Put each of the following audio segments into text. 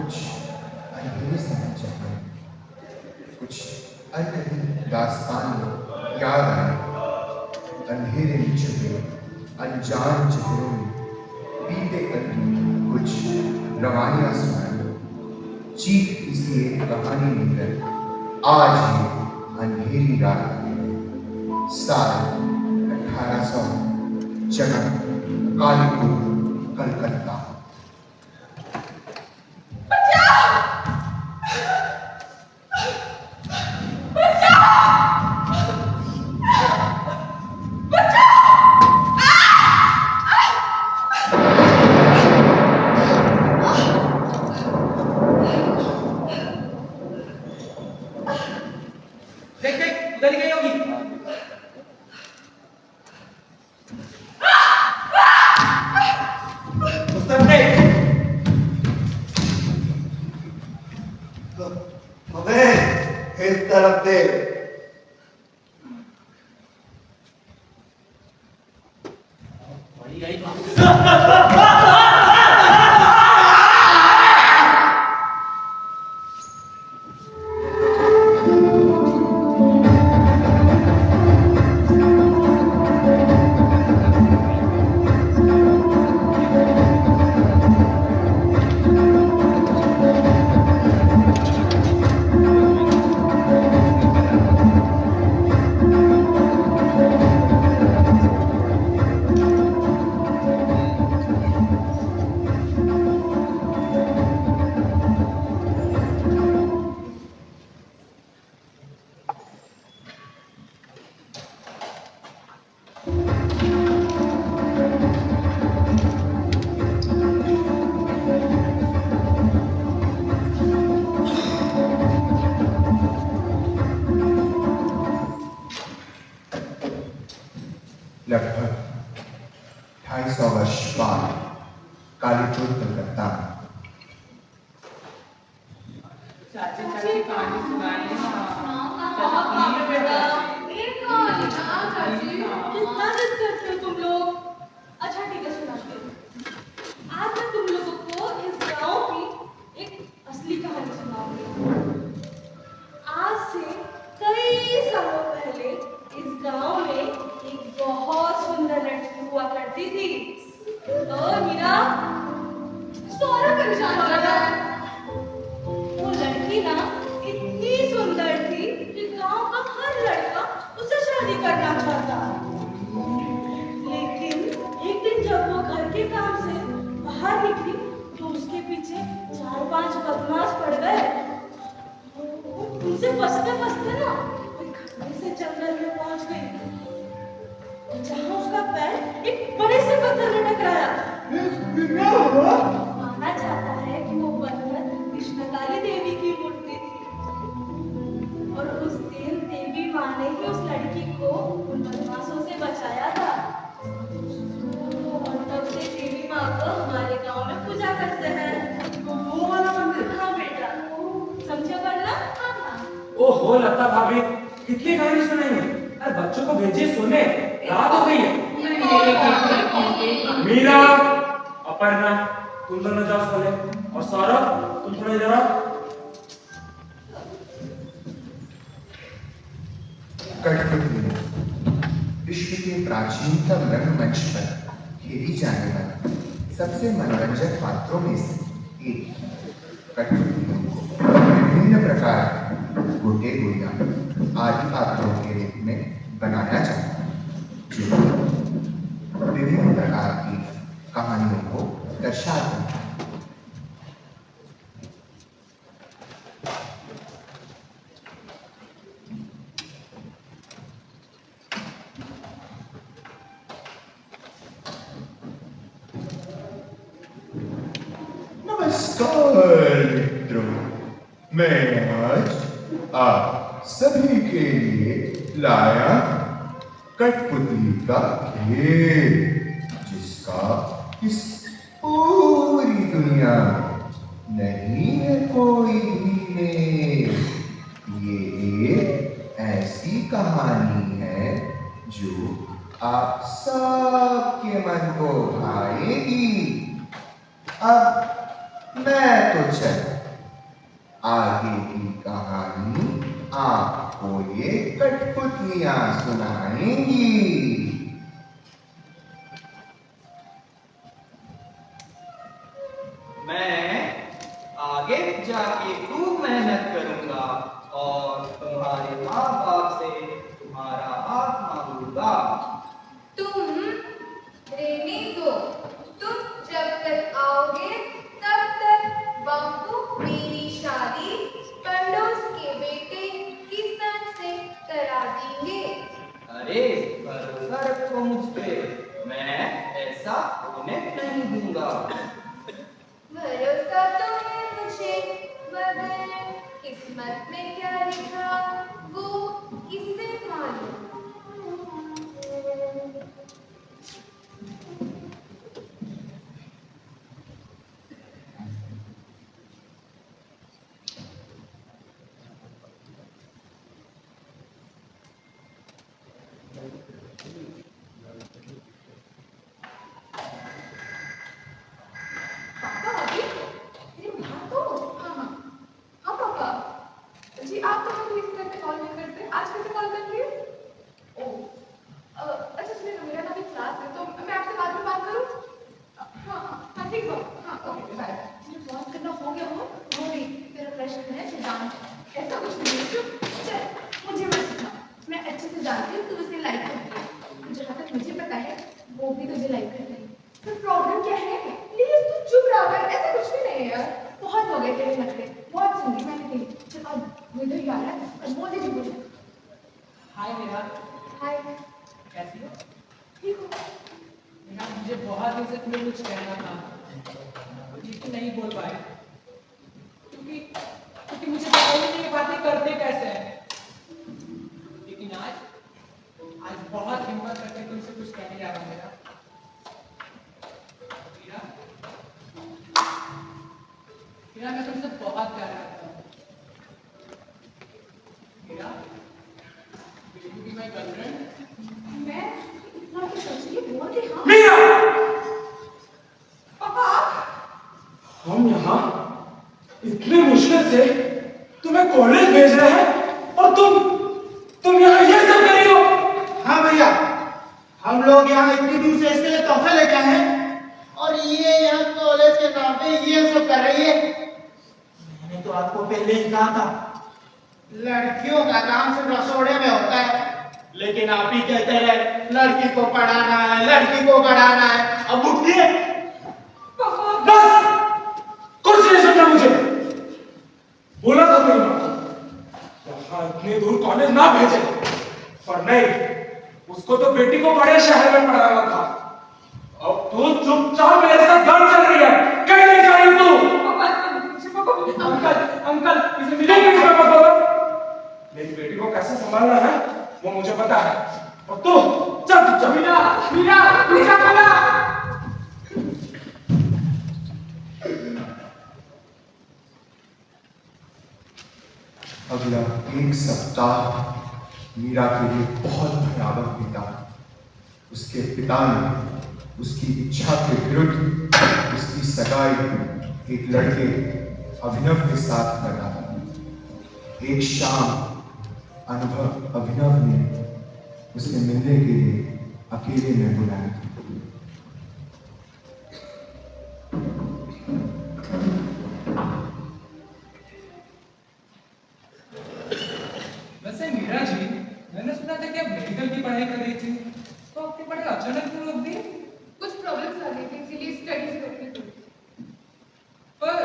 कुछ अंधेरे समय चले, कुछ अनकही दास्तान याद आए। अंधेरे में छुपे अनजान चेहरों में बीते कल की कुछ रवानियां सुनाई। चीखती सी एक कहानी लेकर आज ये अंधेरी रात में साल 1800, जगह कालीपुर, कलकत्ता। देख देख उधर ही गई होगी। उस तरफ देख। अबे इस तरफ देख। बड़ी गई लगभग 250 वर्ष बाद कालीपुर, कलकत्ता। चाची चाची कहानी सुनाइए ना। कितना जिद करते हो तुम लोग। अच्छा ठीक है, सुनाते हो। आज मैं तुम लोगों को इस गांव की एक असली कहानी सुनाऊंगी। आज से कई सालों पहले इस गांव में एक बहुत सुंदर लड़की हुआ करती थी। तो मीरा सौरभ कर जाना। वो लड़की ना इतनी सुंदर थी कि गांव का हर लड़का उससे शादी करना चाहता। लेकिन एक दिन जब वो घर के काम से बाहर निकली तो उसके पीछे 4-5 बदमाश पड़ गए। उनसे बचते बचते ना वो खतरे से जंगल में पहुंच गई, जहां उसका पैर एक बड़े से पत्थर ने टकराया। माना जाता है कि वो पत्थर कृष्णकाली देवी की मूर्ति थी और उस दिन देवी माँ ने ही उस लड़की को उन बदमाशों से बचाया था। और तब से देवी माँ को हमारे गांव में पूजा करते हैं। वो वाला मंदिर? हाँ बेटा, समझे वरना? हाँ। ओहो लता भाभी, कितनी कहानी सुनाई है। अरे बच्चों को भेजिए सोने, रात हो गई है। मीरा, अपर्णा, तुम दोनों जाओ सोने, और सौरभ तुम थोड़ा इधर आओ। कठपुतली विश्व के प्राचीनतम रंगमंच पर खेली जाने वाली सबसे मनोरंजक पात्रों में से एक। कठपुतली विभिन्न प्रकार के गोटे गुड़िया आदि पात्रों के रूप में बनाया जाता है, जो विभिन्न प्रकार की कहानियों को दर्शाते हैं। नमस्कार मित्रों, मैं आज आप सभी के लिए लाया कठपुतली का खेल, जिसका इस पूरी दुनिया में नहीं है कोई भी मेल। ये एक ऐसी कहानी है जो आप सबके मन को भाएगी। अब मैं तो चल आगे की कहानी आपको ये कठपुतलियां सुनाएंगी। मैं आगे जाके खूब मेहनत करूंगा और तुम्हारे माँ बाप से तुम्हारा हाथ मांगूंगा। तुम रहने दो, तुम जब तक आओगे तब तक बापू मेरी शादी पड़ोस के बेटे किसान से करा देंगे। अरे भरोसा रखो मुझ पे, मैं ऐसा होने नहीं दूंगा। भरोसा तो है मुझे, मगर किस्मत में क्या लिखा वो किससे मालूम। पापा अभी मेरे बाहर तो हाँ हाँ हाँ पापा जी, आप तो मुझे इस तरह कॉल नहीं करते, आज कैसे कॉल कर लिए? ओह अच्छा सुनिए ना, मेरा ना अभी क्लास है तो मैं आपसे बाद में बात करूँ? हाँ हाँ हाँ ठीक है, हाँ ओके बाय। मुझे बात करना हो गया हो गई, मेरा प्रश्न है सिद्धांत, ऐसा कुछ नहीं है। चुप चल, मुझे मत सिखा, मैं अच्छे से जानती हूँ तू उसे लाइक करती है, जहाँ तक मुझे पता है वो भी तुझे लाइक करता है। तो प्रॉब्लम क्या है? प्लीज तू चुप रहा कर, ऐसा कुछ भी नहीं है यार, बहुत हो गए तेरे नखरे, बहुत सुन ली मैंने तेरी। चल अब वो इधर ही आ रहा है, अब बोल दे मुझे। हाय मेरा, हाय, कैसी हो? ठीक हो? मेरा मुझे बहुत दिन से तुम्हें कुछ कहना था लेकिन नहीं बोल पाए, क्योंकि क्योंकि मुझे पता ही नहीं ये बातें करते कैसे हैं। लेकिन आज बहुत हिम्मत करके तुमसे कुछ कहने जा रहा हूँ मेरा। मीरा, मीरा मैं तुमसे बहुत प्यार करता हूँ। Meera, will you be my girlfriend? मैं इतना कुछ सोच रही बोल दे। हाँ मीरा, पापा, हम यहाँ इतने मुश्किल से तुम्हें कॉलेज भेज रहे हैं और तुम यहाँ ये सब कर रही हो। हाँ भैया, हम लोग यहाँ इतनी दूर से इसके लिए तोहफा लेके आए हैं और ये यहाँ कॉलेज के नाम पे ये सब कर रही है। मैंने तो आपको पहले ही कहा था, लड़कियों का काम सिर्फ रसोड़े में होता है, लेकिन आप ही कहते रहे लड़की को पढ़ाना है, लड़की को पढ़ाना है। अब उठिए। बस कुछ नहीं सुनना मुझे। बोला था मैंने यहाँ इतने दूर कॉलेज ना भेजे, पर नहीं, उसको तो बेटी को बड़े शहर में पढ़ाना था। अब तू चुपचाप मेरे साथ घर चल रही है, कहीं नहीं जा रही तू। अंकल इसे मिलेंगे इसमें मत बोलो। मेरी बेटी को कैसे संभालना है वो मुझे पता है, और तू चल चुपचाप। मीरा, मीरा, मीरा, मीरा। अगला एक सप्ताह मीरा के लिए बहुत भयावह बीता। उसके पिता ने उसकी इच्छा के विरुद्ध उसकी सगाई एक लड़के अभिनव के साथ करा। एक शाम अभिनव ने उसे मिलने के लिए अकेले में बुलाया। वैसे मीरा जी, मैंने सुना था कि आप मेडिकल की पढ़ाई कर रही थी, तो आपकी पढ़ाई अचानक क्यों रोक दी? कुछ प्रॉब्लम्स आ गई थी इसीलिए स्टडीज रोकनी पड़ी। पर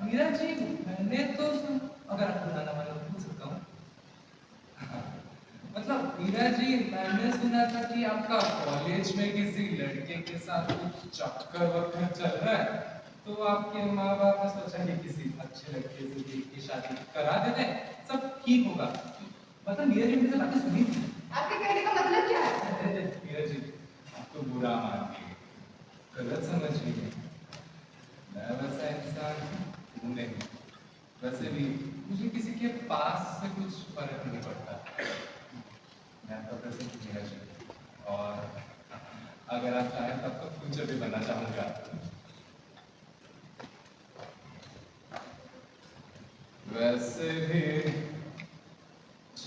मीरा जी, मैंने तो अगर आप बुलाना वाला पूछ सकता हूँ। मतलब मीरा जी, मैंने सुना था कि आपका कॉलेज में किसी लड़के के साथ कुछ चक्कर वक्कर चल रहा है, तो आपके माँ बाप ने सोचा कि किसी अच्छे लड़के से की शादी करा देते, सब ठीक होगा। मतलब मीरा जी मुझे बातें सुनी थी। आपके कहने का मतलब क्या है? मीरा जी, आपको बुरा मान लीजिए, गलत समझ लीजिए, मैं वैसा इंसान हूँ नहीं। वैसे भी मुझे किसी के पास से कुछ फर्क नहीं पड़ता। मैं आपका प्रसिद्ध मीरा जी, और अगर आप चाहें तब तो फ्यूचर भी बनना चाहूँगा।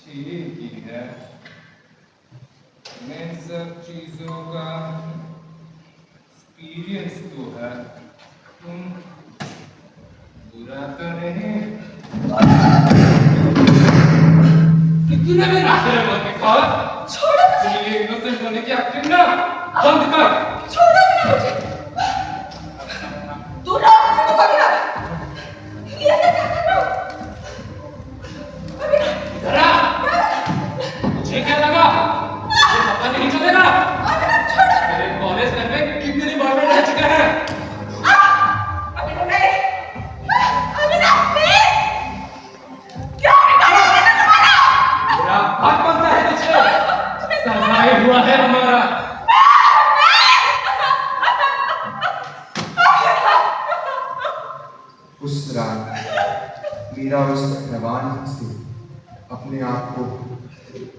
ठीक ही है। इन सब चीजों का एक्सपीरियंस तो है। तुम बुरा तो नहीं? कितने में आखिर मत निकाल। छोड़ो मुझे। ये इनोसेंट होने की एक्टिंग ना बंद कर। छोड़ो ना मुझे। दूर रहो मुझसे, तो कभी ना। ये सब क्या कर रहे हो? अभी इधर आ। मुझे क्या लगा? मुझे पता नहीं चलेगा। मेरे कॉलेज लाइफ में कितनी बॉयफ्रेंड रह चुके हैं। अभी तो नहीं। अभी ना प्लीज। क्या निकालोगे ना तुम्हारा? मेरा हाथ बनता है तुझे। सगाई हुआ है हमारा। उस रात मीरा उस हैवान से अपने आप को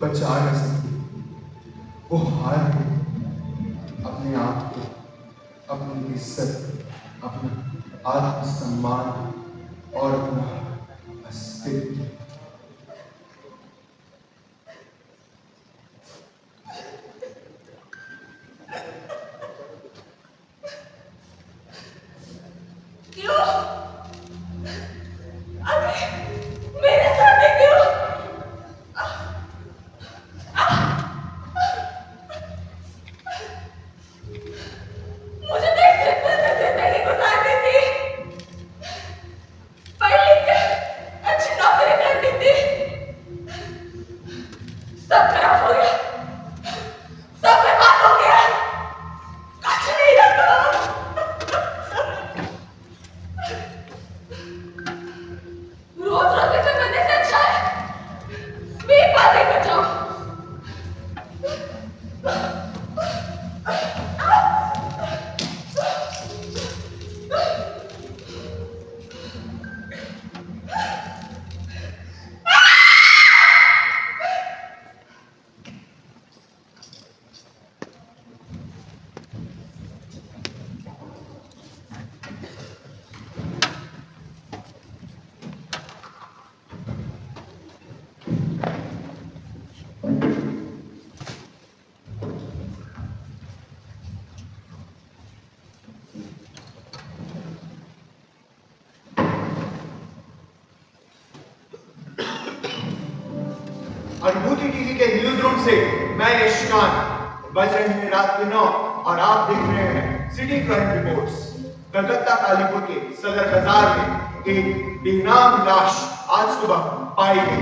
बचा न सकी। वो हार गई। अपने आप को, अपनी इज्जत, अपना आत्मसम्मान और अपना अस्तित्व। क्यों? अभी मेरे सामने क्यों? मुझे तो एक सिंपल सी जिंदगी गुजारनी थी। पढ़ लिख कर अच्छी नौकरी करनी थी। सब खराब हो गया। सब बर्बाद हो गया। कुछ नहीं रखा। रोज रोज ऐसे करने से अच्छा है बेबादी कर जाओ। अनुभूति टीवी के न्यूज रूम से मैं यशकांत। बज रहे हैं रात के 9 और आप देख रहे हैं city crime reports. Calcutta Kalipur के सदर बाजार में एक बेनाम लाश आज सुबह पाई गई।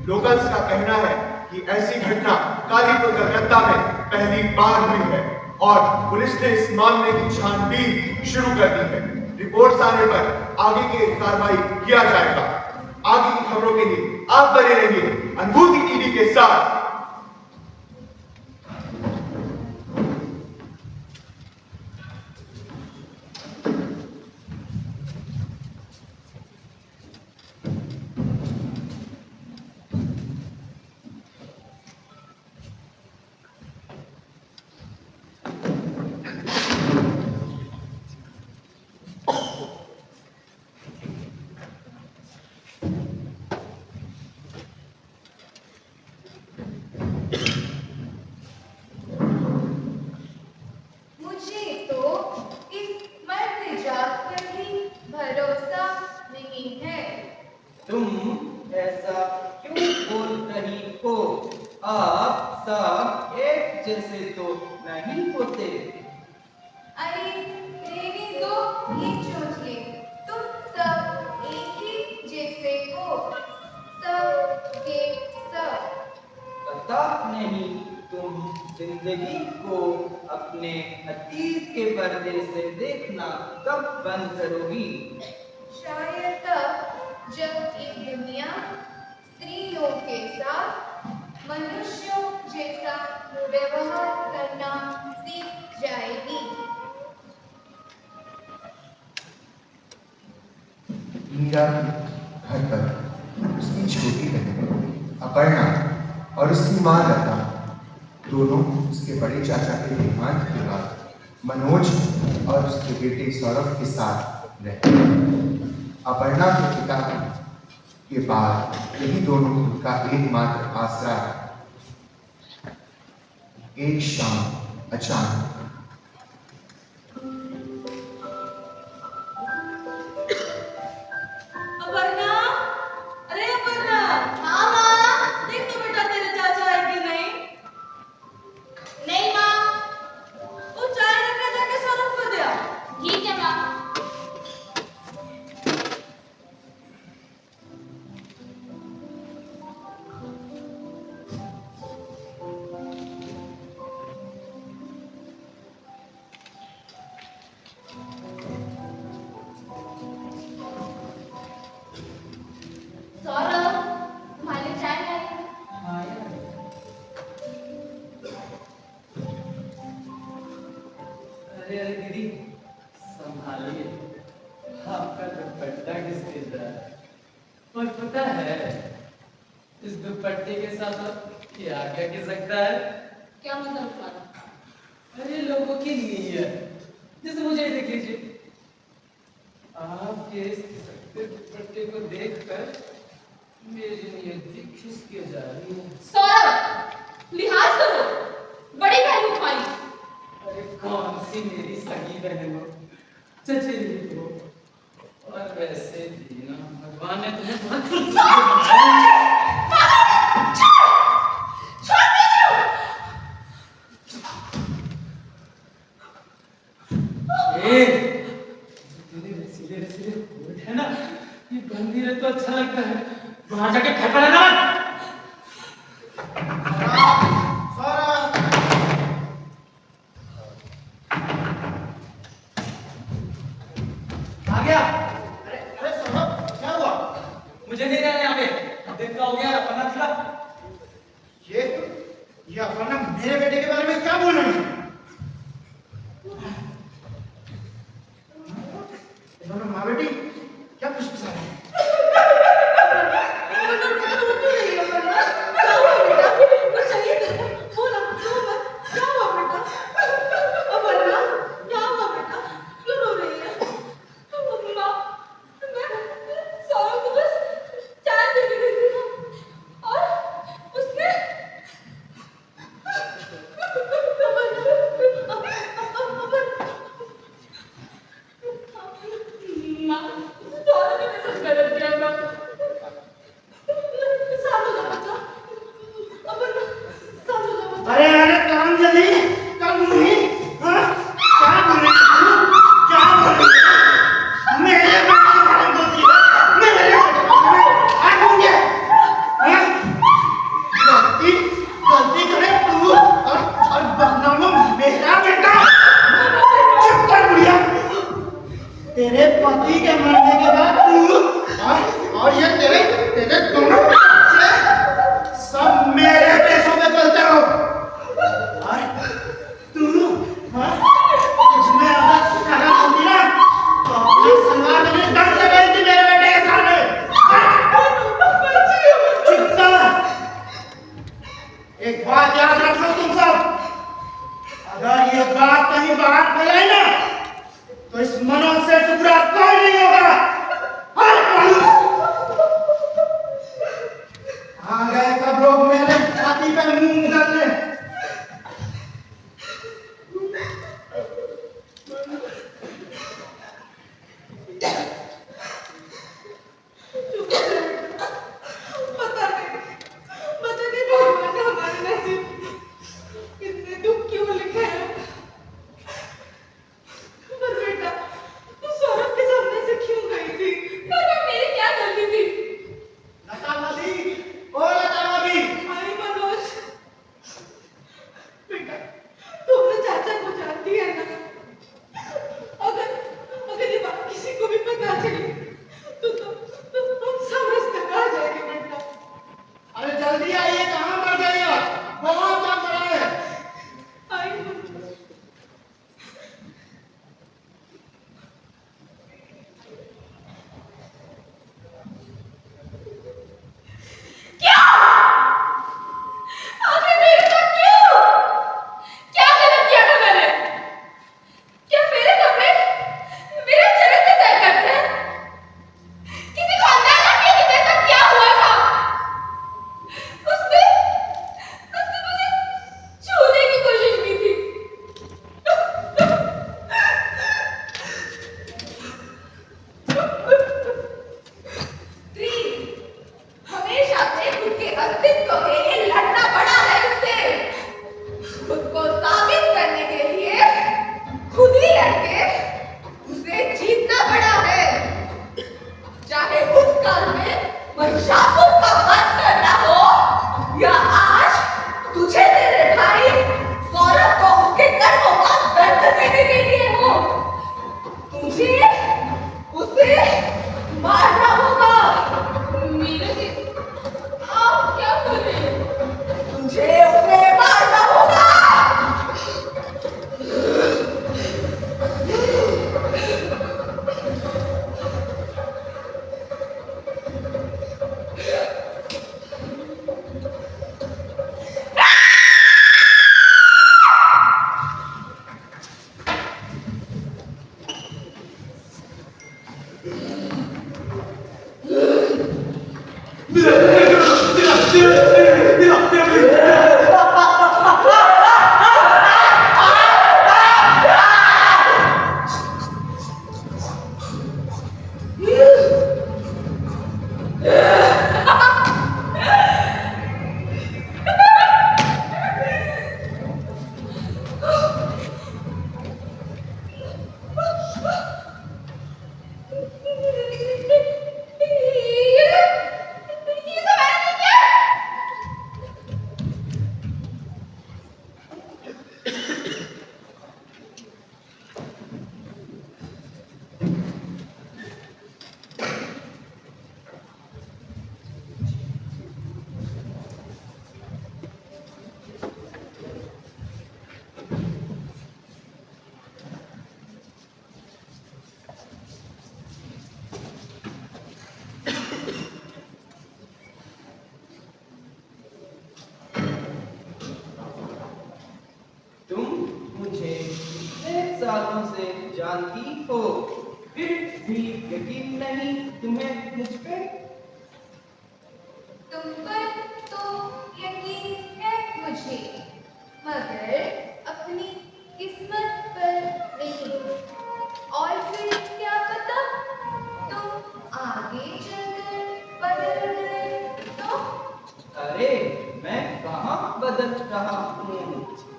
लोकल्स का कहना है कि ऐसी घटना कालीपुर कलकत्ता में पहली बार हुई है और पुलिस ने इस मामले की छानबीन शुरू कर दी है। रिपोर्ट्स आने पर आगे की कार्रवाई किया जाएगा। आगे की खबरों के लिए आप बने रहिए अनुभूति टीवी के साथ। मुझे तो इस मर्द जात पर ही भरोसा नहीं है। तुम ऐसा क्यों बोल रही हो? आप सब एक जैसे तो नहीं होते। अरे रहने दो ये चोचले, तुम सब एक ही जैसे हो, सब के सब। पता नहीं तुम जिंदगी को अपने अतीत के पर्दे से देखना कब बंद करोगी? शायद तब जब ये दुनिया स्त्रियों के साथ मनुष्यों जैसा व्यवहार करना सीख जाएगी। मीरा के घर पर उसकी छोटी बहन अपर्णा और उसकी मां लता दोनों उसके बड़े चाचा के देहांत के बाद मनोज और उसके बेटे सौरभ के साथ रहते हैं। अपर्णा के पिता के बाद यही दोनों का एकमात्र आसरा। एक शाम अचानक अपर्णा, अरे अपर्णा, हाँ माँ। देख तो बेटा तेरे चाचा है कि नहीं? नहीं माँ। वो चाय लेकर जाके सौरभ को दिया। ठीक है माँ। सौरभ, तुम्हारे लिए चाय लाई हूँ। अरे अरे दीदी, संभालिए, आपका दुपट्टा किसके जा रहा है? और पता है इस दुपट्टे के साथ आप क्या क्या कह सकता है? क्या मतलब तुम्हारा? अरे लोगों की नीयत, जैसे मुझे देख लीजिए, आपके इस खिसकते दुपट्टे को देखकर मेरी नीयत भी खिसके जा रही है। सौरभ, लिहाज करो, बड़ी बहन हूँ तुम्हारी। अरे कौन सी मेरी सगी बहन हो, चचेरी हो, और वैसे भी ना भगवान ने तुम्हें बहुत कुछ दिया। तूने रसीले रसीले होठ है ना, ये बंदी रहे तो अच्छा लगता है, वहां जाके फेंका लेना। सौरभ, आ गया। अरे अरे सौरभ, क्या हुआ? मुझे नहीं रहना यहाँ पे, दिन का हो गया, अपना खिला। ये अपर्णा मेरे बेटे के बारे में क्या बोल रही है? दोनों माँ बेटी क्या फुसफुसा रहे हैं? अरे अरे काम जल्दी कल मुही, हाँ? क्या बोल रही है? क्या बोल रही है? मेरे बेटे के बारे में बोलती है, मेरे बेटे के बारे में आ होंगे, हाँ? गलती करे तू और बदनाम मेरा बेटा। चुप कर बुढ़िया, तेरे पति के मरने के बाद तू और ये तेरे तेरे दोनों बच्चे सब मेरे पैसों पे चलते हो। और तू, हाँ? तुझमें अगर अगर होती ना तो अपने सलवार में डर से गई थी मेरे बेटे के सामने। चुप कर। एक बात याद रखो तुम सब, अगर ये बात कहीं बाहर फैलाई ना तो इस मनोज से टुकड़ा कोई नहीं होगा। हर मनुष्य आ गए सब लोग मेरे छाती पे मुंह डालने। भगवान ने हमारे नसीब इतने दुख क्यों लिखे हैं? पर बेटा, तू सौरभ के सामने से क्यों गई? सालों से जानती हो, फिर भी यकीन नहीं तुम्हें मुझ पे? तुम पर तो यकीन है मुझे, मगर अपनी किस्मत पर नहीं। और फिर क्या पता तुम आगे चलकर बदल गए तो? अरे मैं कहाँ बदल रहा हूँ,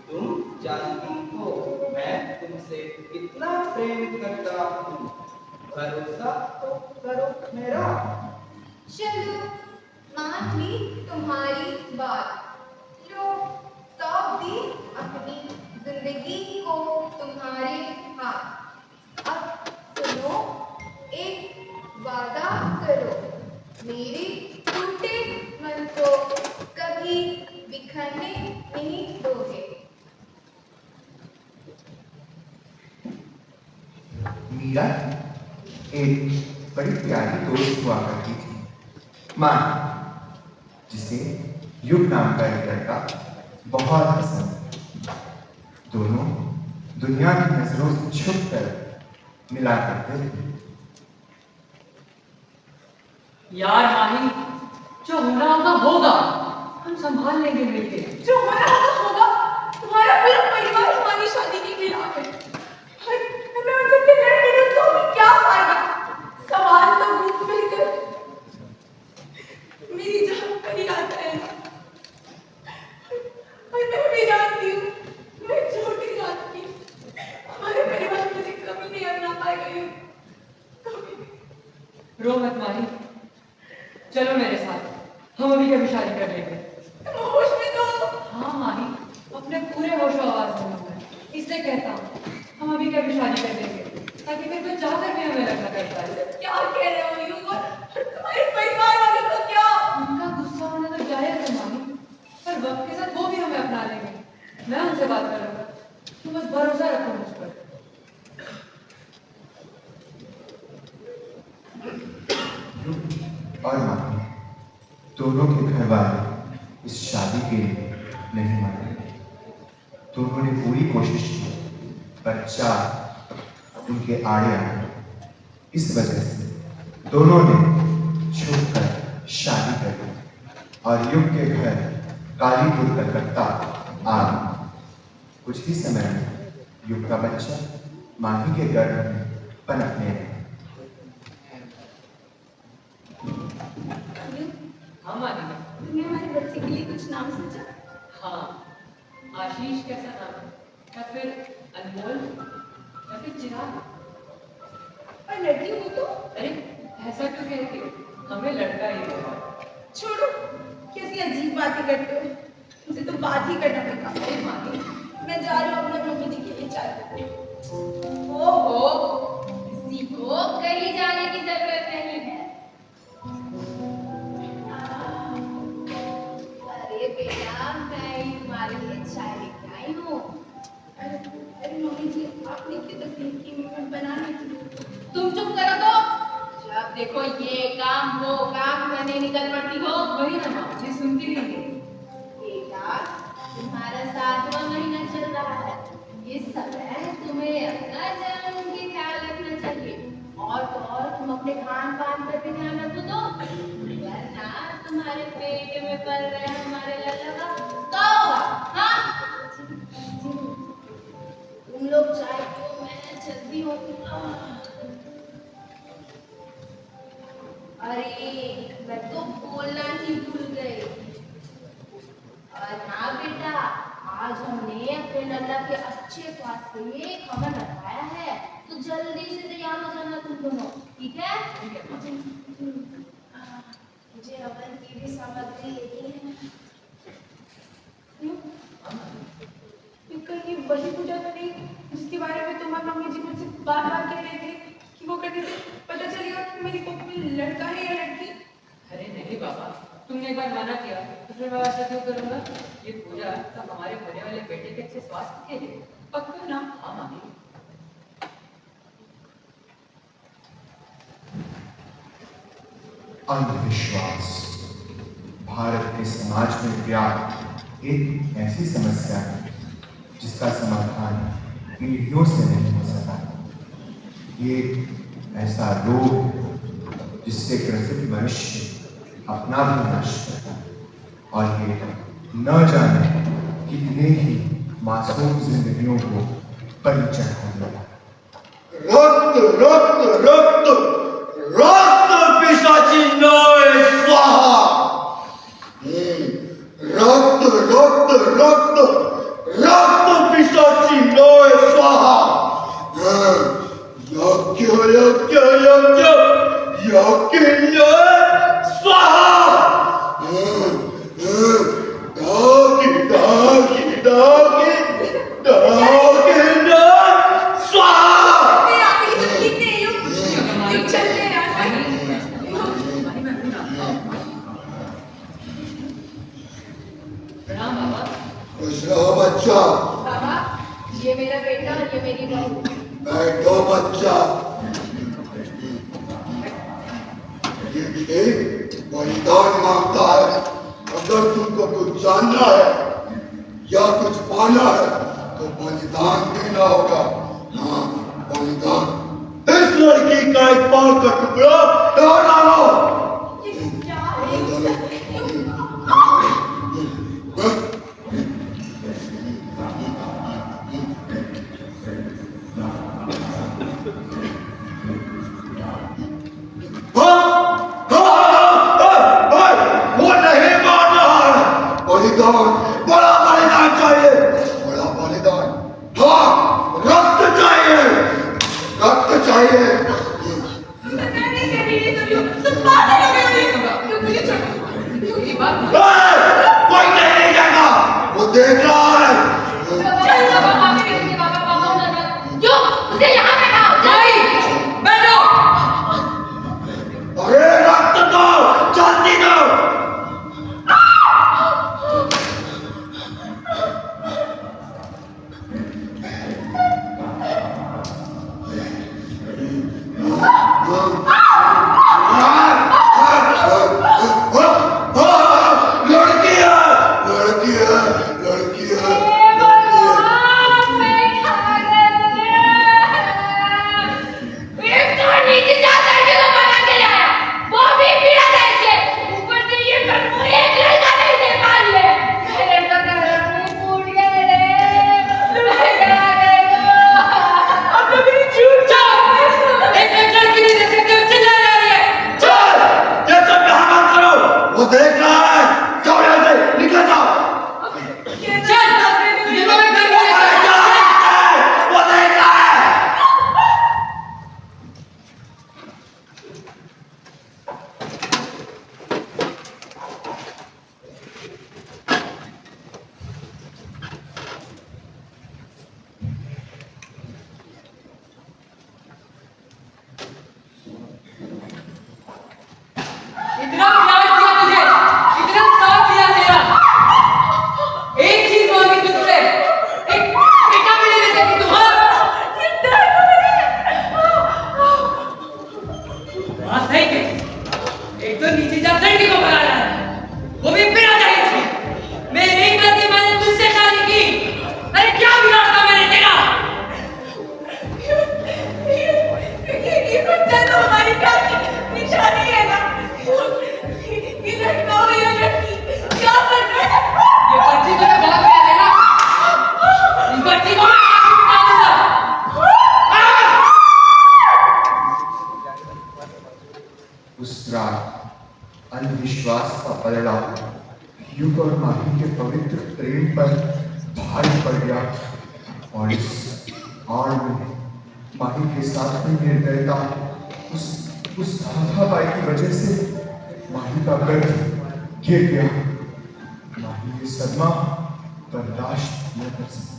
तुम जानती हो मैं तुमसे कितना प्रेम करता हूँ, भरोसा तो करो मेरा। चलो मान ली तुम्हारी बात, लो सौंप दी अपनी जिंदगी को तुम्हारे हाथ। अब सुनो, एक वादा करो, मेरे टूटे मन को कभी बिखरने नहीं दोगे। मीरा एक बड़ी प्यारी दोस्त हुआ करती थी, माँ, जिसे युग नाम का एक लड़का बहुत पसंद। दोनों दुनिया की नजरों से छुप कर मिला करते थे। यार माही, जो होना होगा होगा, हम संभाल लेंगे मिलके। जो हमारा होगा, तुम्हारा पूरा परिवार हमारी शादी के खिलाफ है। मैं उनसे लड़ भी लूं तो भी क्या फायदा? सवाल तो भूख मिलकर मेरी जान पर ही आता है। और मैं भी जानती हूँ, मैं छोटी जात की, हमारे परिवार मुझे कभी नहीं अपना पाएगा। ये कभी नहीं। रो मत माही, चलो मेरे साथ, हम अभी कभी शादी कर लेंगे। तुम होश में तो हो। हाँ माही, अपने पूरे होशो आवाज में हूँ मैं, इसलिए कहता हूँ हम अभी कभी शादी कर लेंगे, ताकि फिर कोई चाहकर भी हमें लगना कर पाए। क्या कह रहे हो यू? और तुम्हारे परिवार वाले तो क्या? उनका गुस्सा होना तो जायज है मामी, पर वक्त के साथ वो भी हमें अपना लेंगे। मैं उनसे बात करूंगा, तुम बस भरोसा रखो मुझ पर। युग और माँ दोनों के घर वाले इस शादी के लिए नहीं माने। दोनों ने पूरी कोशिश की, पर चार उनके आड़े आए। इस वजह से दोनों ने छुप कर शादी कर ली और युग के घर कालीपुर कलकत्ता आ गए। कुछ ही समय में युग का बच्चा माही के गर्भ में पनपने लगा। हाँ मानी। तुमने हमारे बच्चे के लिए कुछ नाम सोचा? हाँ, आशीष कैसा नाम है, या फिर अनमोल, या फिर चिराग। और लड़की हो तो? अरे ऐसा क्यों कहती हो, हमें लड़का ही होगा। छोड़ो, कैसी अजीब बातें करते हो। मुझे तो बात ही करना पड़ेगा। अरे मानी, मैं जा रही हूँ अपने मम्मी जी के लिए चाय करने। ओहो, किसी को कहीं जाने की जरूरत नहीं है। अरे बेटा, मैं ही तुम्हारे लिए चाय लेके आई हूँ। अरे मम्मी जी, आपने इतनी तकलीफ की मैं बनाने के लिए। तुम चुप करो तो। जब देखो ये काम वो काम करने निकल पड़ती हो। वही ना माँ, ये सुनती नहीं है। बेटा, तुम्हारा 7वां महीना चल रहा है। इस समय तुम्हें अपना जन्म की ख्याल रखना चाहिए, और तो और तुम अपने खान पान पर भी ध्यान रखो तो, वरना तुम्हारे पेट में पल रहे हमारे लल्ला का क्या होगा? हाँ, तुम लोग चाय पियो, मैं चलती हूँ। अरे मैं तो बोलना ही भूल गई। और हाँ बेटा, आज हमने अपने लल्ला के अच्छे स्वास्थ्य के लिए खबर रखाया है, तो जल्दी से तैयार हो जाना तुम दोनों, ठीक है? मुझे हवन की भी सामग्री लेनी है। ये कहीं वही पूजा तो नहीं जिसके बारे में तुम्हारी मम्मी जी मुझसे बार बार कह रहे थे कि वो करने से पता चलेगा कि मेरी कोख में लड़का है या लड़की? अरे नहीं बाबा, तुमने एक बार मना किया तो फिर मैं ऐसा क्यों करूंगा। ये पूजा तो हमारे होने वाले बेटे के अच्छे स्वास्थ्य के लिए। पक्का ना? हाँ मामी। अंधविश्वास भारत के समाज में व्याप्त एक ऐसी समस्या है जिसका समाधान पीढ़ियों से नहीं हो सका। ये ऐसा रोग है जिससे ग्रसित मनुष्य अपना भी नाश करता है, और ये न जाने कितने ही मासूम जिंदगियों को बलि चढ़ा दिया। रक्त रक्त रक्त रक्त पिशाची नय स्वाहा। रक्त रक्त रक्त रक्त पिशाची नय स्वाहा। यज्ञ यज्ञ यज्ञ यज्ञ स्वाहा। दागी दागी दागी दागी स्वाहा। प्रणाम बाबा। खुश रहो बच्चा। बाबा, ये मेरा बेटा और ये मेरी बहू। बैठो बच्चा। ये विधेयक बलिदान मांगता है। अगर तुमको कुछ जानना है या कुछ पाना है तो बलिदान देना होगा। हाँ, बलिदान। इस लड़की का एक पांव का टुकड़ा डालो। बड़ा बलिदान चाहिए। बड़ा बलिदान। हाँ, रक्त चाहिए। रक्त चाहिए। कोई नहीं जाएगा। वो देख रहा है। अरे रक्त दो, जल्दी दो। अंधविश्वास का पलड़ा युग और माही के पवित्र प्रेम पर भारी पड़ गया, और इस आड़ में माही के साथ में निर्दयता उस धागाबाई की वजह से माही का गर्भ गिर गया। माही ये सदमा बर्दाश्त न कर सका।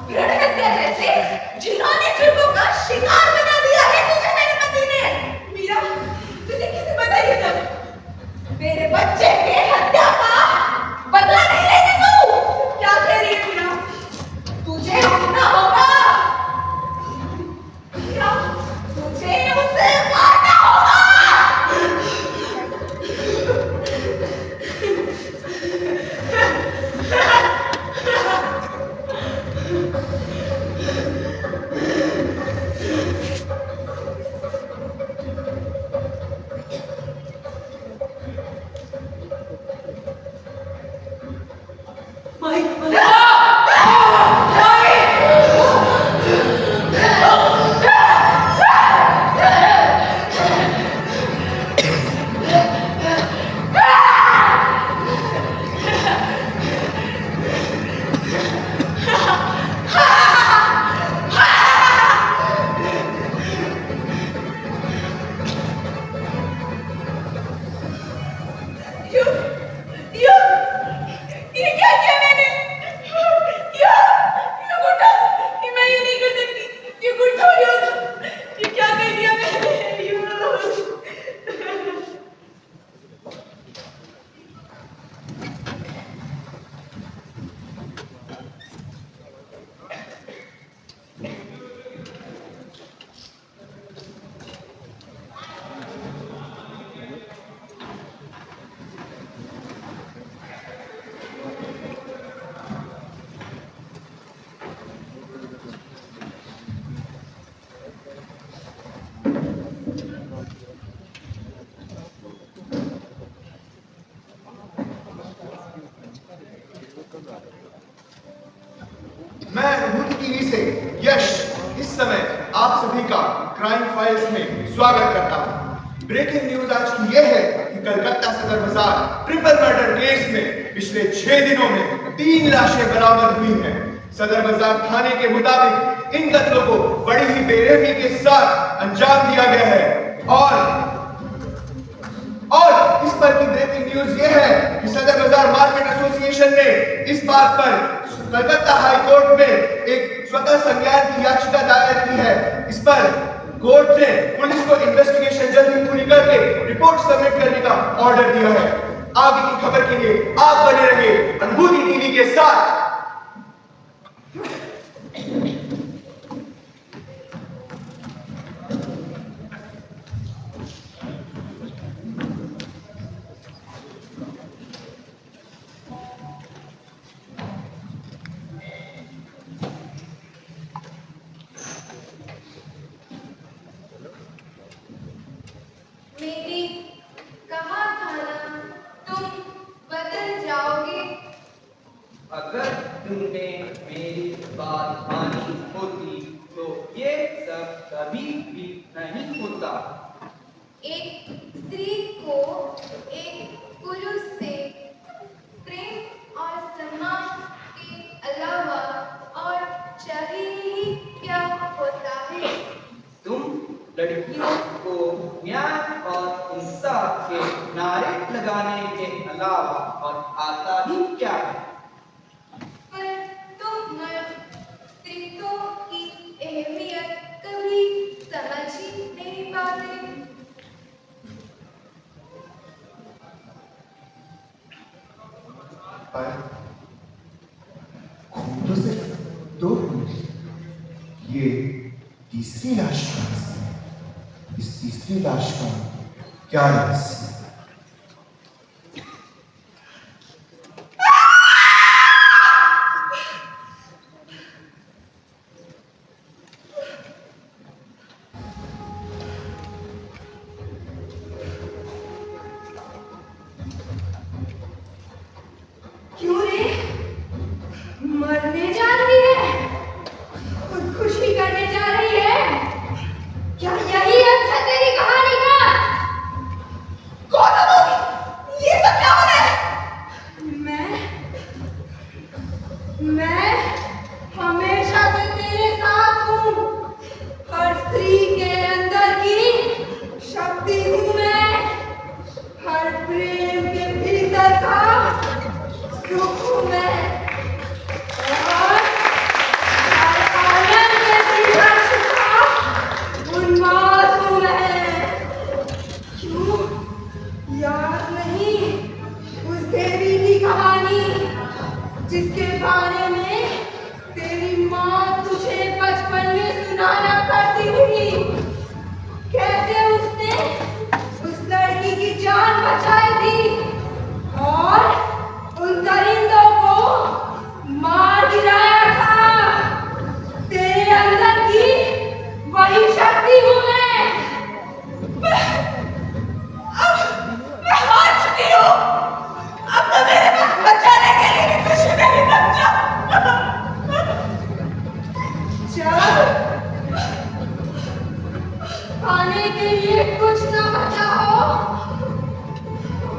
भीड़ हत्या जैसे जिन्होंने जुर्मों का शिकार बना दिया है तुझे मेरे पति ने। मीरा, तुझे किसे पता ये सब? मेरे बच्चे के हत्या का बदला नहीं लेने तू। क्या कह रही है मीरा? तुझे उठना होगा मीरा, तुझे उसे मारना होगा। मैं अनुभूति टीवी से यश इस समय आप सभी का क्राइम फाइल्स में स्वागत करता हूं। ब्रेकिंग न्यूज आज की यह है कि कलकत्ता सदर बाजार ट्रिपल मर्डर केस में पिछले 6 दिनों में 3 लाशें बरामद हुई हैं। सदर बाजार थाने के मुताबिक इन कत्लों को बड़ी ही बेरहमी के साथ अंजाम दिया गया है और इस पर की ब्रेकिंग न्यूज यह है कि सदर बाजार मार्केट एसोसिएशन ने इस बात पर कलकत्ता हाई कोर्ट में एक स्वतः संज्ञान की याचिका दायर की है। इस पर कोर्ट ने पुलिस को इन्वेस्टिगेशन जल्दी पूरी करके रिपोर्ट सबमिट करने का ऑर्डर दिया है। आगे की खबर के लिए आप बने रहिए अनुभूति टीवी के साथ। मेरी कहा था ना तुम बदल जाओगे। अगर तुमने मेरी बात मानी होती तो ये सब कभी भी नहीं होता। एक स्त्री को एक पुरुष से प्रेम और सम्मान के अलावा और चाहिए ही क्या होता है? तुम लड़कियों को न्याय और इंसाफ के नारे लगाने के अलावा और आता ही क्या है? पर तुम मर्द स्त्रीत्व की अहमियत कभी समझ ही नहीं पाते। पर खून तो सिर्फ 2 हुए। ये तीसरी लाश कहां से? इस तीसरी लाश का क्या रहस्य? क्यों रे? मरने जा रही है, खुदकुशी करने जा रही है। क्या यही अंत है तेरी कहानी का? कौन हो तुम? ये सब क्या हो रहा है? मैं हमेशा से तेरे साथ हूँ। हर स्त्री के अंदर की शक्ति हूँ मैं। हर प्रेम के भीतर का सुख हूँ मैं। और बारे में तेरी माँ तुझे बचपन में सुनाया करती थी। कैसे उसने उस लड़की की जान बचाई थी और उन दरिंदों को मार गिराया था। तेरे अंदर की वही शक्ति हूँ मैं हार चुकी हूँ। अब तो मेरे पास बचाने के लिए भी कुछ नहीं बचा। चल, पाने के लिए कुछ ना बचा हो,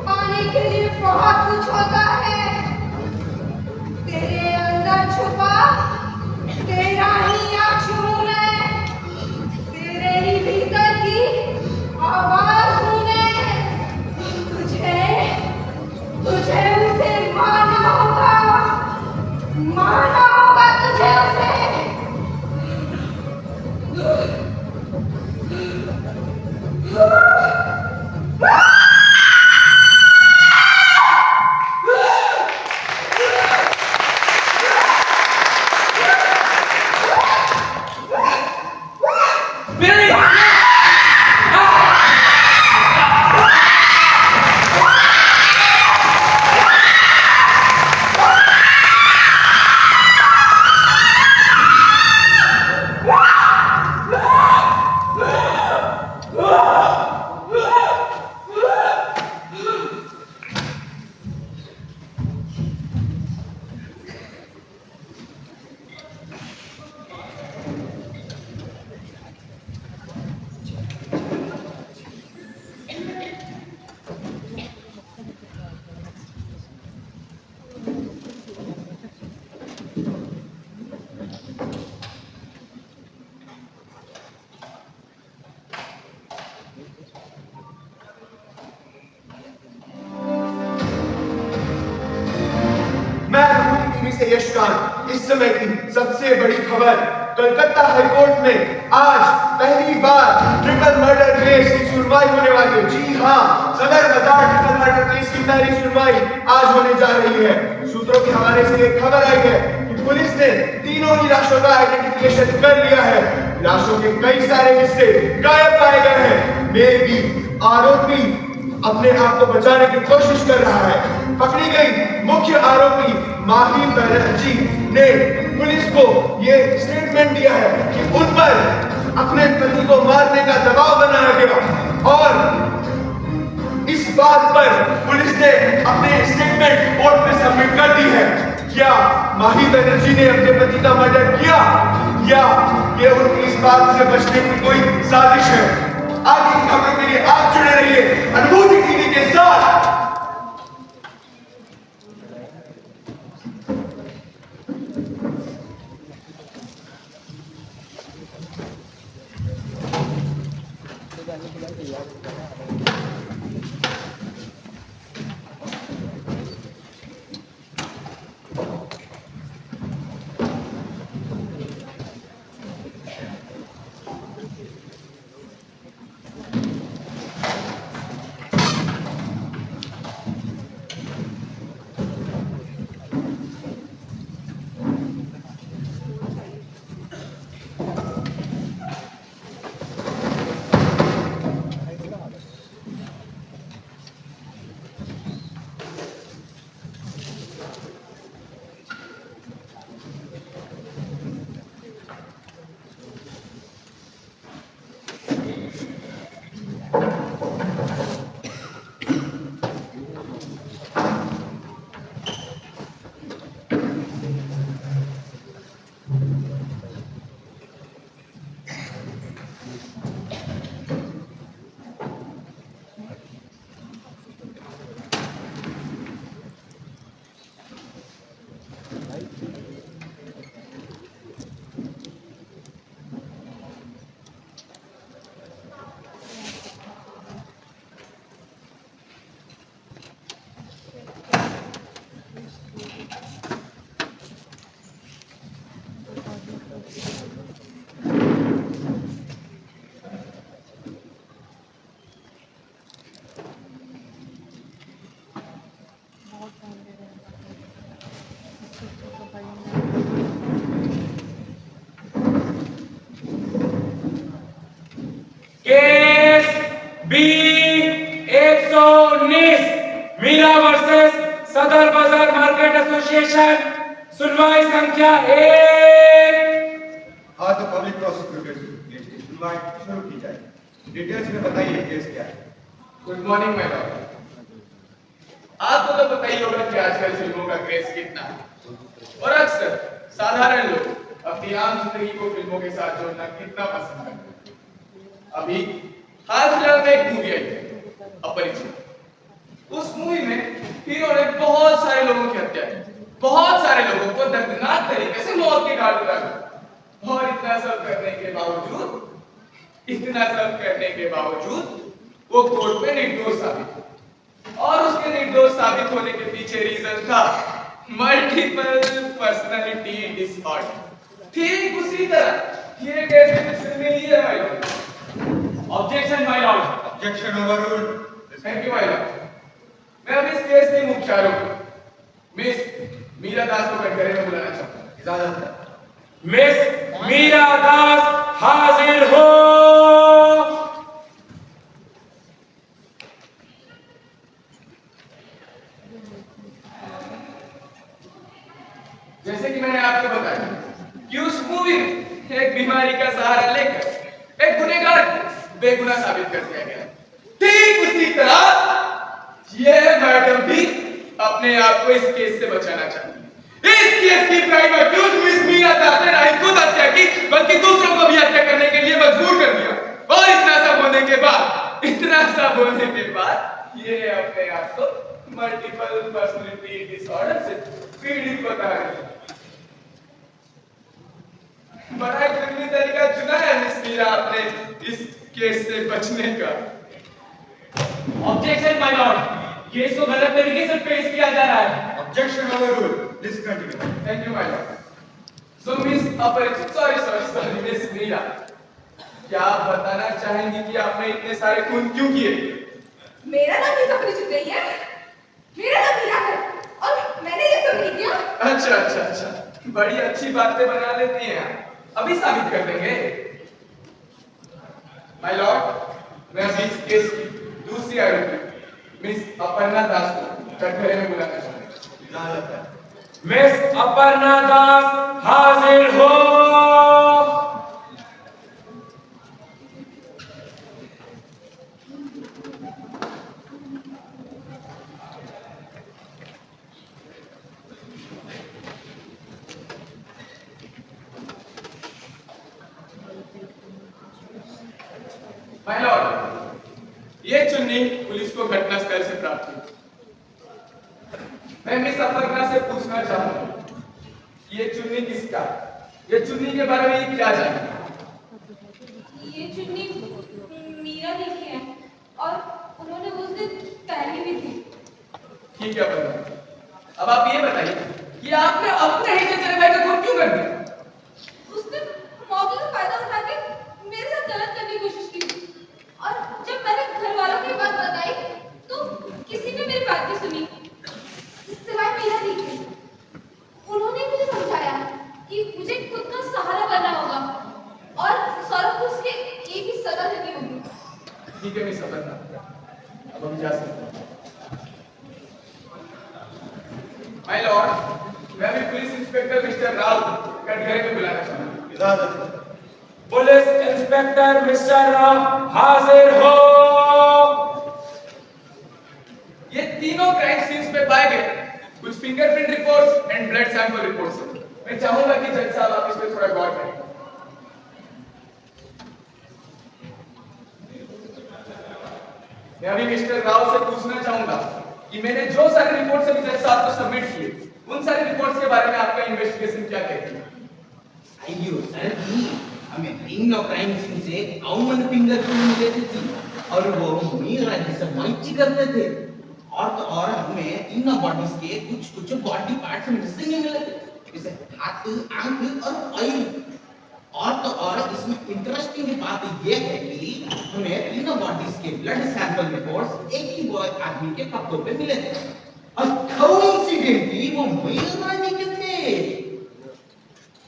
पाने के लिए बहुत कुछ होता है। तेरे अंदर छुपा तेरा ही आंसू हूँ मैं, तेरे ही भीतर की आवाज हूँ मैं। तुझे उसे मारना होगा तुझे उसे। से यशकांत इस समय की सबसे बड़ी खबर। कलकत्ता हाईकोर्ट में आज पहली बार ट्रिपल मर्डर केस की सुनवाई होने वाली है। जी हाँ, सदर बाजार ट्रिपल मर्डर केस की पहली सुनवाई आज होने जा रही है। सूत्रों के हवाले से एक खबर आई है कि पुलिस ने तीनों ही लाशों का आइडेंटिफिकेशन कर लिया है। लाशों के कई सारे हिस्से गायब पाए गए हैं। मे भी आरोपी अपने आप को बचाने की कोशिश कर रहा है। पकड़ी गई मुख्य आरोपी माही बनर्जी ने पुलिस को यह स्टेटमेंट दिया है कि उन पर अपने पति को मारने का दबाव बनाया गया और इस बात पर पुलिस ने अपने स्टेटमेंट कोर्ट में सबमिट कर दी है। क्या माही बनर्जी ने अपने पति का मर्डर किया या ये उनकी इस बात से बचने की कोई साजिश है? आगे की खबर के लिए आप जुड़े रहिए अनुभूति टीवी के साथ। संख्या 1। हाँ तो पब्लिक प्रोसिक्यूटर केस की सुनवाई शुरू की जाए। डिटेल्स में बताइए केस क्या है। Good morning my Lord. आपको तो पता ही होगा कि आजकल फिल्मों का क्रेज कितना है और अक्सर साधारण लोग अपनी आम जिंदगी को फिल्मों के साथ जोड़ना कितना पसंद करते हैं। अभी हाल फिलहाल में एक मूवी आई थी अपरिचित। उस मूवी में हीरो ने बहुत सारे लोगों की हत्या की, बहुत सारे लोगों को दर्दनाक तरीके से मौत के घाट उतारा और इतना सब करने के बावजूद वो कोर्ट में निर्दोष साबित हुआ और उसके निर्दोष साबित होने के पीछे रीजन था मल्टीपल पर्सनालिटी डिसऑर्डर। ठीक उसी तरह ये केस भी फिल्म ही है my Lord. Objection my Lord. Objection overruled. Thank you my Lord. मैं अब इस केस की मुख्य आरोपी मिस मीरा दास को कटघरे में बुलाना चाहता हूं। इजाजत है। मिस मीरा दास हाजिर हो। जैसे कि मैंने आपको बताया कि उस मूवी में एक बीमारी का सहारा लेकर एक गुनहगार को बेगुनाह साबित कर दिया गया। ठीक उसी तरह यह मैडम भी अपने आप को इस केस से बचाना चाहती है। इस केस की प्राइम अक्यूज मिस मीरा दास ने नहीं खुद हत्या की बल्कि दूसरों को भी हत्या करने के लिए मजबूर कर दिया और इतना सब होने के बाद ये अपने आप को मल्टीपल पर्सनालिटी डिसऑर्डर से पीड़ित बता रही है। बड़ा एक फिल्मी तरीका चुना है मिस मीरा आपने इस केस से बचने का। Objection my Lord. केस को गलत तरीके से पेश किया जा रहा है। Objection overruled. Please continue. Thank you my Lord. So miss अपरिचित सॉरी मिस मीरा, क्या आप बताना चाहेंगी कि आपने इतने सारे खून क्यों किए? मेरा नाम ही अपरिचित नहीं है, मेरा नाम मीरा है और मैंने ये सब नहीं किया। अच्छा, बड़ी अच्छी बातें बना लेती हैं आप। अभी साबित कर देंगे। माय लॉर्ड, मैं अभी इस केस की दूसरी आरोपी मिस अपर्णा दास को कटघरे में बुलाना चाहता हूं। मिस अपर्णा दास हाजिर हो। माय लॉर्ड, ये चुन्नी पुलिस को घटनास्थल से प्राप्त हुई। मैं मिस अपर्णा से पूछना चाहूंगा ये चुन्नी किसका? ये चुन्नी के बारे में ये क्या जानती? ये चुन्नी मीरा ने की है और उन्होंने उस दिन पहनी भी थी। ठीक है अपर्णा, अब आप ये बताइए कि आपने अपने ही चचेरे भाई का खून क्यों कर दिया? उस दिन मौके का फायदा उठा के मेरे साथ गलत करने की कोशिश की और जब मैंने घर वालों को ये बात बताई तो किसी ने मेरी बात नहीं सुनी सिवाय मीरा दी के। उन्होंने मुझे समझाया कि मुझे खुद का सहारा बनना होगा और सौरभ को उसके एक ही सजा देनी होगी। ठीक है मिस अपर्णा, अब हम जा सकते हैं। माय लॉर्ड, मैं अभी पुलिस इंस्पेक्टर मिस्टर राव कटघरे में बुलाना चाहता हूं। इजाजत है। पुलिस इंस्पेक्टर मिस्टर राव हाजिर हो। ये तीनों क्राइम सीन्स पे पाए गए कुछ fingerprint reports and blood sample reports हैं। मैं चाहूंगा कि जज साहब आप इस पे थोड़ा गौर करें। मैं अभी मिस्टर राव से पूछना चाहूंगा कि मैंने जो सारे रिपोर्ट्स अभी जज साहब को सबमिट किए उन सारे रिपोर्ट्स के बारे में आपका इन्वेस्टिगेशन क्या कहती है? अయ్యో सर जी, हमें तीनों क्राइम सीन से कॉमन फिंगरप्रिंट मिले थे और वो मीरा जैसे मैच करते थे और हमें तीनों बॉडीज के कुछ बॉडी पार्ट्स मिसिंग मिले थे जैसे हाथ, आंख और पैर। और इसमें इंटरेस्टिंग बात ये है कि हमें तीनों बॉडीज के ब्लड सैंपल रिपोर्ट्स एक ही बॉय आदमी के कपड़ों पे मिले थे और कोइंसिडेंटली वो मीरा जी के थे।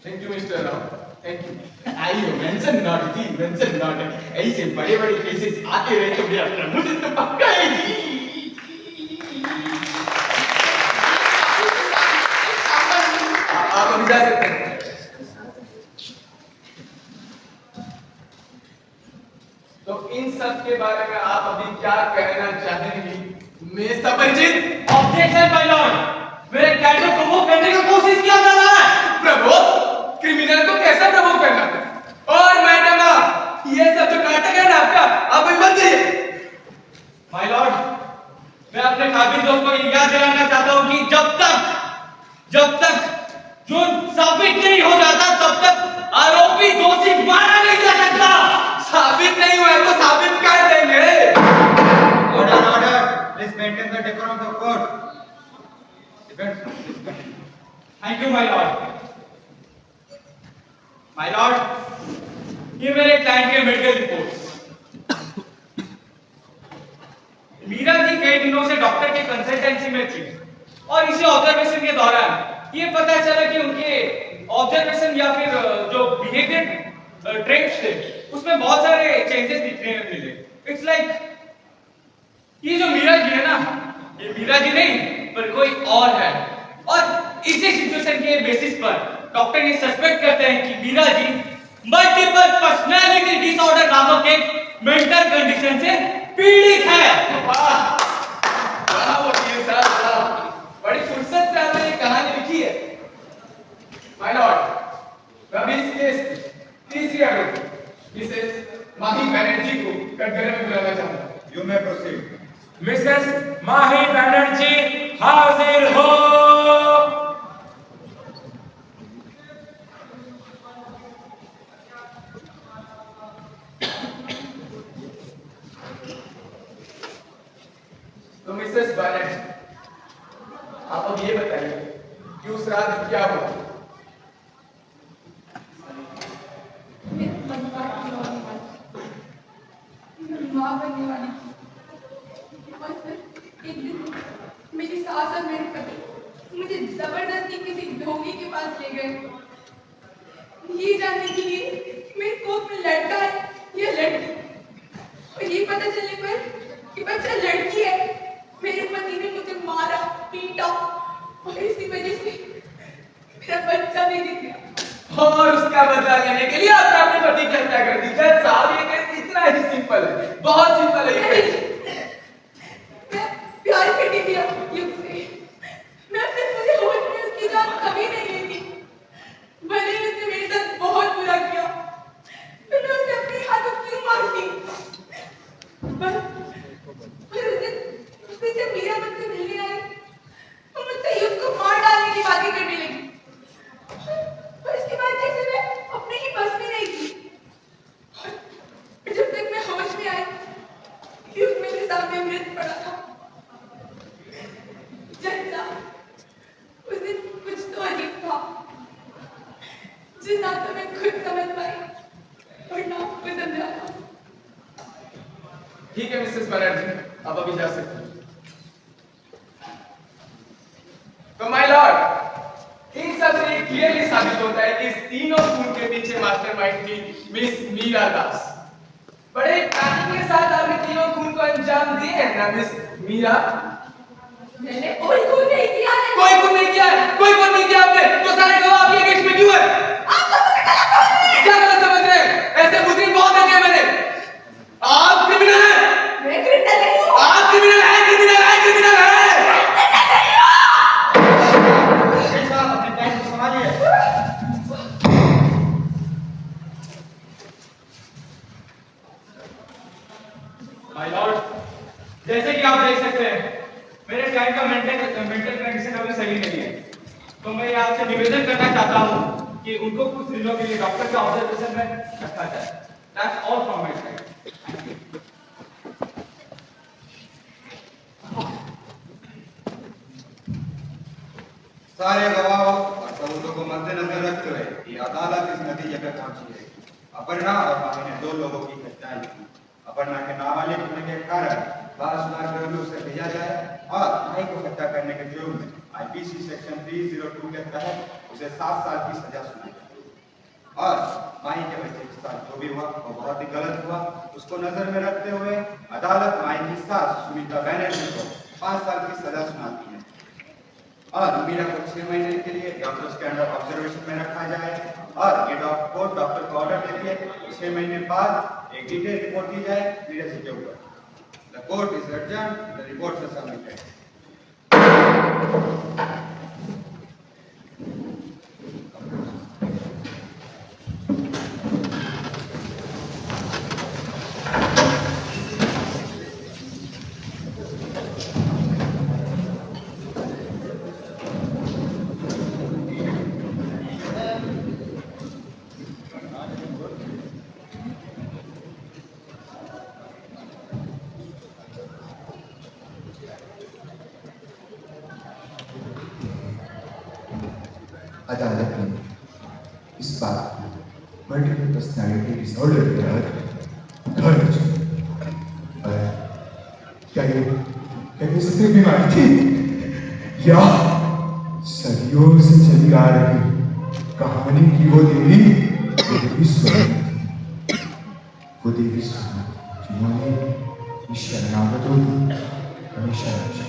Thank you mister Rao, thank you. आइयो मेंशन नॉट ऐसे बड़े केसेस आते रहे तो मेरा मुझे तो पक्का है जी। आप अभी हम जा सकते हैं। तो इन सब के बारे में आप अभी क्या कहना चाहेंगी मिस्टर परिचित? ऑब्जेक्शन माय लॉर्ड, मेरे कैरेक्टर को वो करने की कोशिश किया जा रहा है। प्रभु, क्रिमिनल को कैसे प्रभु करना है? और मैडम, ये सब जो नाटक है ना आपका, आप वही मत करिए। माय लॉर्ड, मैं अपने काबिल दोस्त को ये याद दिलाना चाहता हूँ कि जब तक जो साबित नहीं हो जाता तब तक आरोपी दोषी माना नहीं जा सकता। साबित नहीं हुआ है तो साबित कर देंगे। Order order, please maintain the decorum of the court. Defence, please continue. Thank you my Lord. My Lord, ये मेरे क्लाइंट के मेडिकल रिपोर्ट्स। मीरा जी कई दिनों से डॉक्टर के कंसल्टेंसी में थी और इसी ऑब्जर्वेशन के दौरान ये पता चला कि उनके ऑब्जर्वेशन या फिर जो बिहेवियर ट्रेट्स थे उसमें बहुत सारे चेंजेस दिखने में मिले। इट्स लाइक ये जो मीरा जी है ना, ये मीरा जी नहीं पर कोई और है। और इसी सिचुएशन के बेसिस पर डॉक्टर ये सस्पेक्ट करते हैं कि Meera ji multiple personality disorder नामक एक मेंटल कंडीशन से पीड़ित है। वाह, वकील साहब, बड़ी फुर्सत से आपने ये कहानी लिखी है। माय लॉर्ड, मैं अभी इस केस तीसरी आरोपी मिसेस माही बनर्जी को कटघरे में बुलाना चाहता हूँ। You may proceed. मिसेस माही बनर्जी हाजिर हो। तो मिसेस बनर्जी, आप अब ये बताइए कि उस रात क्या हुआ? माँ बनने वाली थी और फिर एक दिन मेरी सास और मेरे पति मुझे जबरदस्ती किसी ढोंगी के पास ले गए ये जानने के लिए मेरे कोख में लड़का है या लड़की। और ये पता चलने पर कि बच्चा लड़की है, मेरे पति ने मुझे मारा पीटा और इसी वजह से मेरा बच्चा भी दिख गया। और उसका बदला लेने के लिए आपने अपने पति की हत्या कर दी। जज साहब, ये केस इतना ही सिंपल है, बहुत सिंपल है ये केस। मैं प्यार करती थी युग से, मैं अपने पूरे होश में उसकी जान कभी नहीं लेती। भले ही उसने मेरे साथ बहुत बुरा किया, फिर मैं उसे अपने हाथों क्यों मारती? पर उस दिन जब मीरा मुझसे मिलने आई, तो मुझसे युग को मार डालने की बातें करने लगी। और इसके बाद जैसे मैं अपने ही बस में नहीं थी। और जब तक मैं होश में आई, युग मेरे सामने मृत पड़ा था। जैसा उस दिन कुछ तो अजीब था, जो ना तो मैं खुद समझ पाई और ना वो समझा था। ठीक है मिसेस बनर्जी, आप अभी जा सकते हैं। तो माय लॉर्ड, इन सब से क्लियरली साबित होता है कि इस तीनों खून के पीछे मास्टरमाइंड थी मिस मीरा दास। बड़े प्लानिंग के साथ आपने तीनों खून को अंजाम दिए हैं ना मिस मीरा? मैंने कोई खून नहीं किया है। कोई खून नहीं किया है, कोई खून नहीं किया आपने। तो सारे गवाह आपके केस में क्यों है? आप सब मुझे गलत समझ रहे हैं। क्या गलत समझ रहे हैं? ऐसे मुजरिम बहुत देखे मैंने। आप क्रिमिनल हैं। मैं क्रिमिनल नहीं हूँ। आप क्रिमिनल हैं, क्रिमिनल हैं, क्रिमिनल हैं। साहब, अपने क्लाइंट को संभालिए। माय लॉर्ड, जैसे कि आप देख सकते हैं मेरे क्लाइंट का मेंटल कंडीशन अभी सही नहीं है। तो मैं आपसे निवेदन करना चाहता हूं कि उनको कुछ दिनों के लिए डॉक्टर के ऑब्जर्वेशन में रखा जाए। That's all from my side. सारे गवाहों और सबूतों को मद्देनजर रखते हुए ये अदालत इस नतीजे पर पहुंची है। अपर्णा और माही ने 2 लोगों की हत्याएं की। अपर्णा के नाबालिग होने के कारण 12 लाख में उसे भेजा जाए और माही को हत्या करने के जुर्म में आईपीसी सेक्शन 302 के तहत उसे 7 साल की सजा सुनाई गई। और माही के बच्चे के साथ जो भी हुआ वो बहुत ही गलत हुआ। उसको नजर में रखते हुए अदालत माही की सास सुनीता बनर्जी को 5 साल की सजा सुनाती है। और मीरा को 6 महीने के लिए डॉक्टर्स के अंडर ऑब्जर्वेशन में रखा जाए और ये डॉक्टर को ऑर्डर दे दिए 6 महीने बाद एक डिटेल रिपोर्ट दी जाए मीरा जी के ऊपर। The court is adjourn, the reports are submitted. अदालत ने इस बात मल्टीपल पर्सनालिटी डिसऑर्डर के तहत घर पर क्या ये सच में बीमारी थी या सदियों से चली आ रही कहानी की वो देवी स्वयं थी, वो देवी स्वयं जिन्होंने इस शरणागतों की हमेशा रक्षा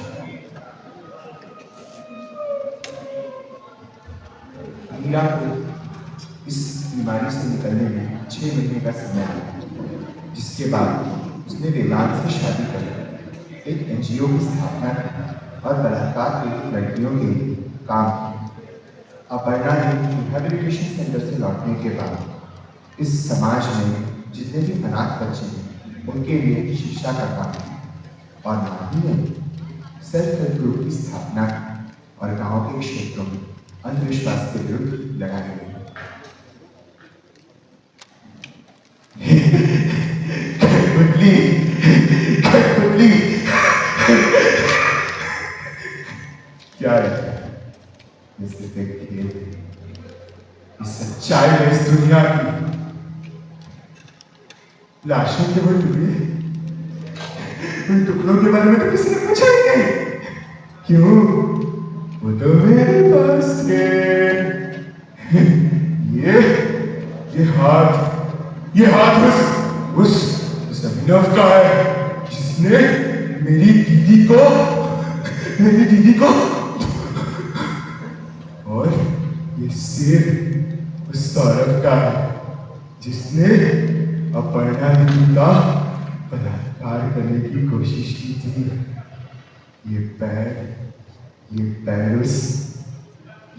मीरा को इस बीमारी से निकलने में 6 महीने का समय लगा, जिसके बाद उसने वेदांत से शादी कर एक एनजीओ की स्थापना की और बलात्कार पीड़ित लड़कियों के लिए काम किया। अपर्णा ने रिहैबिलिटेशन सेंटर से लौटने के बाद इस समाज में जितने भी अनाथ बच्चे हैं उनके लिए शिक्षा का काम किया और माही ने सेल्फ हेल्प ग्रुप की स्थापना की और गांव के क्षेत्रों में अंधविश्वास के विरुद्ध लड़ाई लड़ी। कठपुतली क्या है ये सिर्फ एक खेल है, इस सच्चाई है इस दुनिया की। लाशों के वो टुकड़े, उन टुकड़ों के बारे में तो किसी ने पूछा ही नहीं। क्यों? वो तो मेरे पास है। ये हाथ उस अभिनव का है जिसने मेरी दीदी को और ये सिर उस सौरभ का है जिसने अपर्णा दीदी का बलात्कार करने की कोशिश की थी। ये पैर उस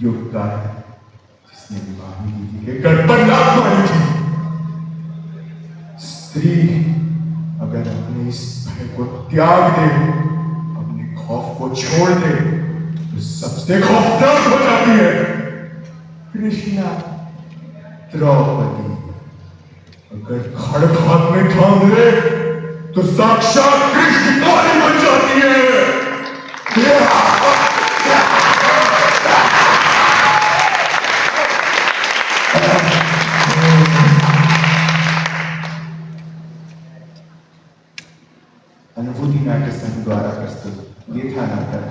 युग का है जिसने मामी दीदी के घर पर लात मारी थी। स्त्री अगर अपने इस भय को त्याग दे, अपने खौफ को छोड़ दे, तो सबसे खौफनाक हो जाती है। कृष्णा, द्रौपदी अगर खड़ग हाथ में थाम ले तो साक्षात कृष्ण काली बन जाती है। अनुभूति नाट्य संघ द्वारा प्रस्तुत ये था नाटक